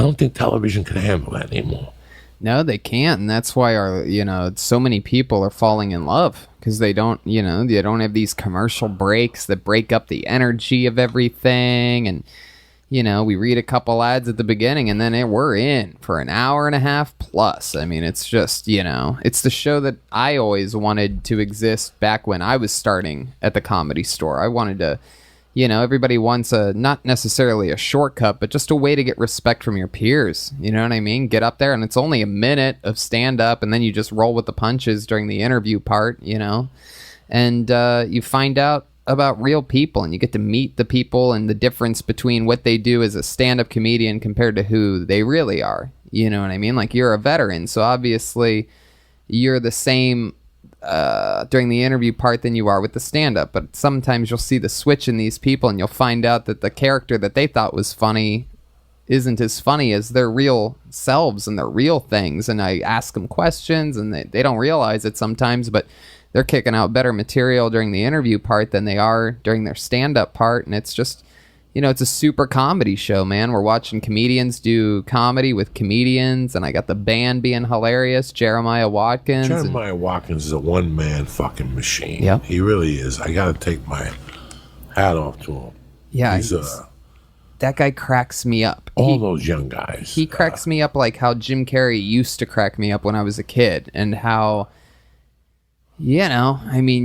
I don't think television can handle that anymore. No, they can't, and that's why so many people are falling in love because they don't have these commercial breaks that break up the energy of everything, and we read a couple ads at the beginning, and then we're in for an hour and a half plus. I mean, it's just it's the show that I always wanted to exist back when I was starting at the Comedy Store. I wanted to. Everybody wants not necessarily a shortcut, but just a way to get respect from your peers. You know what I mean? Get up there, and it's only a minute of stand-up, and then you just roll with the punches during the interview part, and you find out about real people, and you get to meet the people and the difference between what they do as a stand-up comedian compared to who they really are. You know what I mean? Like, you're a veteran, so obviously you're the same during the interview part than you are with the stand-up, but sometimes you'll see the switch in these people, and you'll find out that the character that they thought was funny isn't as funny as their real selves and their real things. And I ask them questions, and they don't realize it sometimes, but they're kicking out better material during the interview part than they are during their stand-up part. And it's just, it's a super comedy show, man. We're watching comedians do comedy with comedians, and I got the band being hilarious. Jeremiah Watkins. Watkins is a one-man fucking machine. Yep. He really is. I got to take my hat off to him. Yeah, that guy cracks me up. Those young guys. He cracks me up like how Jim Carrey used to crack me up when I was a kid, and how...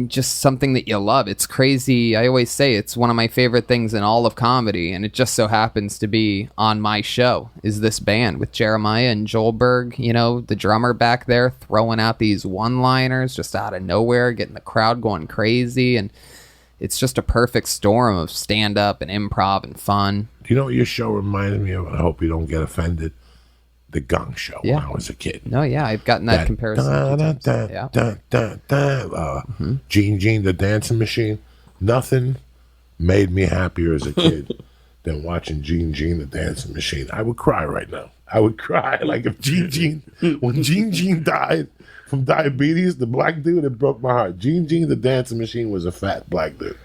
just something that you love. It's crazy. I always say it's one of my favorite things in all of comedy, and it just so happens to be on my show, is this band with Jeremiah and Joelberg, the drummer back there throwing out these one-liners just out of nowhere, getting the crowd going crazy, and it's just a perfect storm of stand-up and improv and fun. Do you know what your show reminds me of? I hope you don't get offended. The Gong Show when I was a kid. No, yeah, I've gotten that comparison. Gene the Dancing Machine. Nothing made me happier as a kid than watching Gene the Dancing Machine. I would cry right now. I would cry like if when Gene died from diabetes, the black dude, it broke my heart. Gene the Dancing Machine was a fat black dude.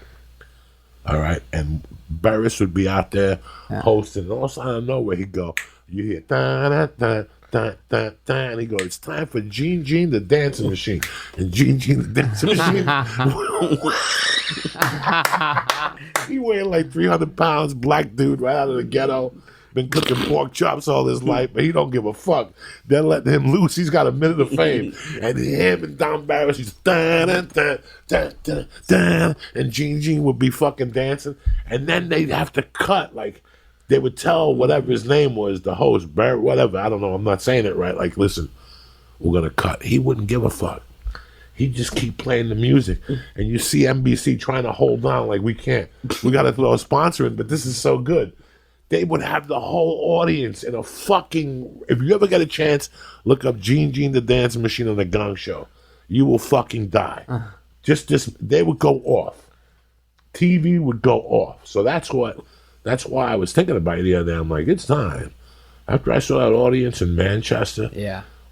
All right, and Barris would be out there hosting, and all of a sudden out of nowhere he'd go. You hear da da da da da da, and he goes, "It's time for Gene the Dancing Machine." And Gene the Dancing Machine, he weighed like 300 pounds, black dude right out of the ghetto, been cooking pork chops all his life, but he don't give a fuck. They're letting him loose. He's got a minute of fame, and him and Don Barris, he's da da da da da da, and Gene would be fucking dancing, and then they'd have to cut like. They would tell whatever his name was, the host, Barrett, whatever, I don't know, I'm not saying it right, like, listen, we're going to cut. He wouldn't give a fuck. He'd just keep playing the music. And you see NBC trying to hold on, like, we can't. We got to throw a sponsor in, but this is so good. They would have the whole audience in a fucking, if you ever get a chance, look up Gene the Dancing Machine on the Gong Show. You will fucking die. They would go off. TV would go off. So that's why I was thinking about it the other day. I'm like, it's time. After I saw that audience in Manchester,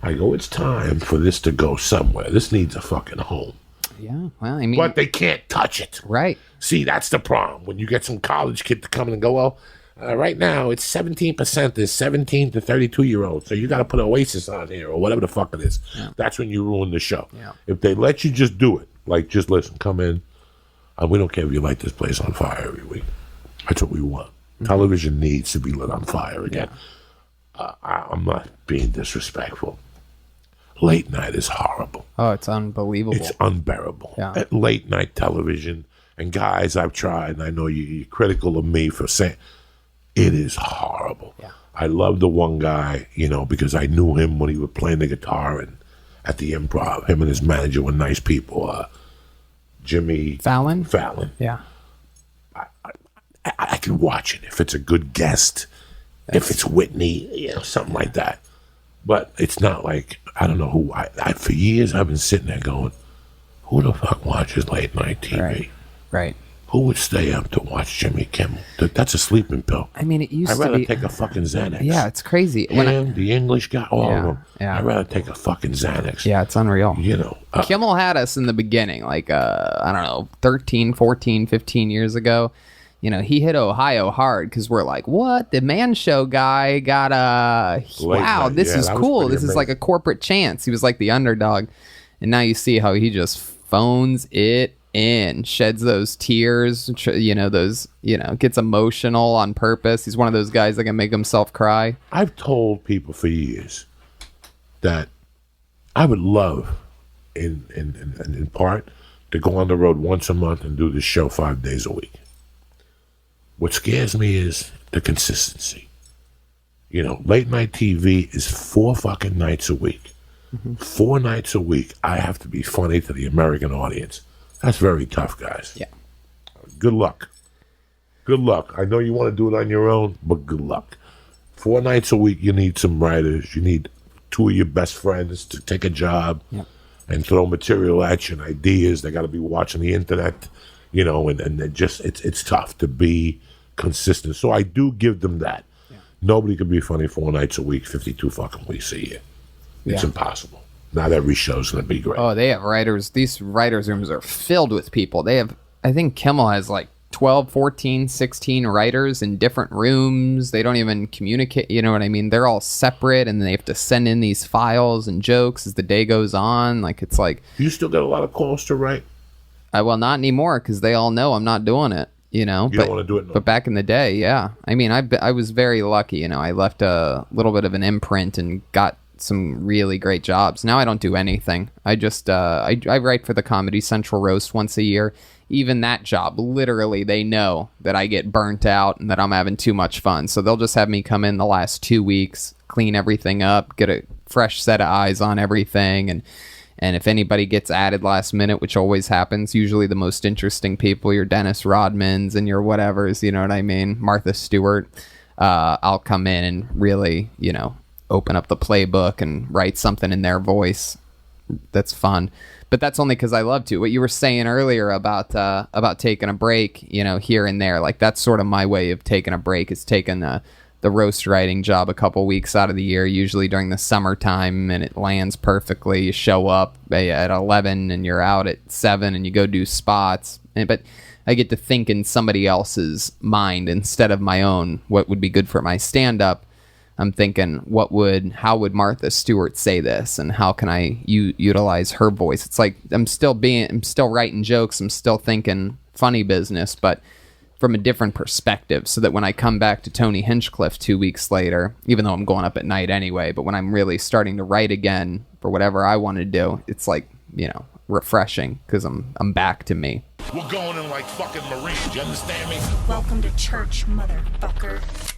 I go, it's time for this to go somewhere. This needs a fucking home. Yeah, well, I mean... But they can't touch it. Right. See, that's the problem. When you get some college kid to come in and go, well, right now it's 17% is 17 to 32-year-olds, so you got to put Oasis on here or whatever the fuck it is. Yeah. That's when you ruin the show. Yeah. If they let you just do it, like just listen, come in, we don't care if you light this place on fire every week. That's what we want. Mm-hmm. Television needs to be lit on fire again. Yeah. I'm not being disrespectful. Late night is horrible. Oh, it's unbelievable. It's unbearable. Yeah. At late night television, and guys, I've tried, and I know you're critical of me for saying it is horrible. Yeah. I love the one guy, because I knew him when he was playing the guitar and at the Improv. Him and his manager were nice people. Jimmy Fallon. Yeah. I can watch it if it's a good guest, if it's Whitney, something like that. But it's not like, I don't know who, for years I've been sitting there going, who the fuck watches late night TV? Right. Who would stay up to watch Jimmy Kimmel? That's a sleeping pill. I mean, it used to be... I'd rather take a fucking Xanax. Yeah, it's crazy. The English guy, all of them. Yeah. I'd rather take a fucking Xanax. Yeah, it's unreal. Kimmel had us in the beginning, 13, 14, 15 years ago. he hit Ohio hard because we're like, what? The Man Show guy got wow, night. this Yeah, is that was cool. pretty This is like a amazing. corporate chance. He was like the underdog. And now you see how he just phones it in, sheds those tears, gets emotional on purpose. He's one of those guys that can make himself cry. I've told people for years that I would love, in part, to go on the road once a month and do this show 5 days a week. What scares me is the consistency. Late night TV is 4 fucking nights a week. 4 nights a week, I have to be funny to the American audience. That's very tough, guys. Yeah. Good luck. Good luck. I know you want to do it on your own, but good luck. 4 nights a week, you need some writers. You need 2 of your best friends to take a job and throw material at you and ideas. They got to be watching the internet, and it's tough to be consistent. So I do give them that. Yeah. Nobody can be funny 4 nights a week, 52 fucking weeks a year. It's impossible. Not every show's going to be great. Oh, they have writers. These writers' rooms are filled with people. I think Kimmel has like 12, 14, 16 writers in different rooms. They don't even communicate. You know what I mean? They're all separate, and they have to send in these files and jokes as the day goes on. Like, it's like... You still got a lot of calls to write? Well, not anymore, because they all know I'm not doing it. You don't want to do it? No. But back in the day, yeah. I mean, I was very lucky. I left a little bit of an imprint and got some really great jobs. Now I don't do anything. I just I write for the Comedy Central roast once a year. Even that job, literally, they know that I get burnt out and that I'm having too much fun. So they'll just have me come in the last 2 weeks, clean everything up, get a fresh set of eyes on everything, and if anybody gets added last minute, which always happens, usually the most interesting people, your Dennis Rodmans and your whatevers, you know what I mean, Martha Stewart, I'll come in and really, open up the playbook and write something in their voice that's fun. But that's only because I love to. What you were saying earlier about taking a break, here and there, like that's sort of my way of taking a break, is taking the roast writing job a couple weeks out of the year, usually during the summertime, and it lands perfectly. You show up at 11 and you're out at 7 and you go do spots. But I get to think in somebody else's mind instead of my own, what would be good for my stand-up. I'm thinking, how would Martha Stewart say this, and how can I utilize her voice? It's like I'm still writing jokes, I'm still thinking funny business, but from a different perspective, so that when I come back to Tony Hinchcliffe 2 weeks later, even though I'm going up at night anyway, but when I'm really starting to write again for whatever I want to do, it's like, refreshing, because I'm back to me. We're going in like fucking Marines, you understand me? Welcome to church, motherfucker.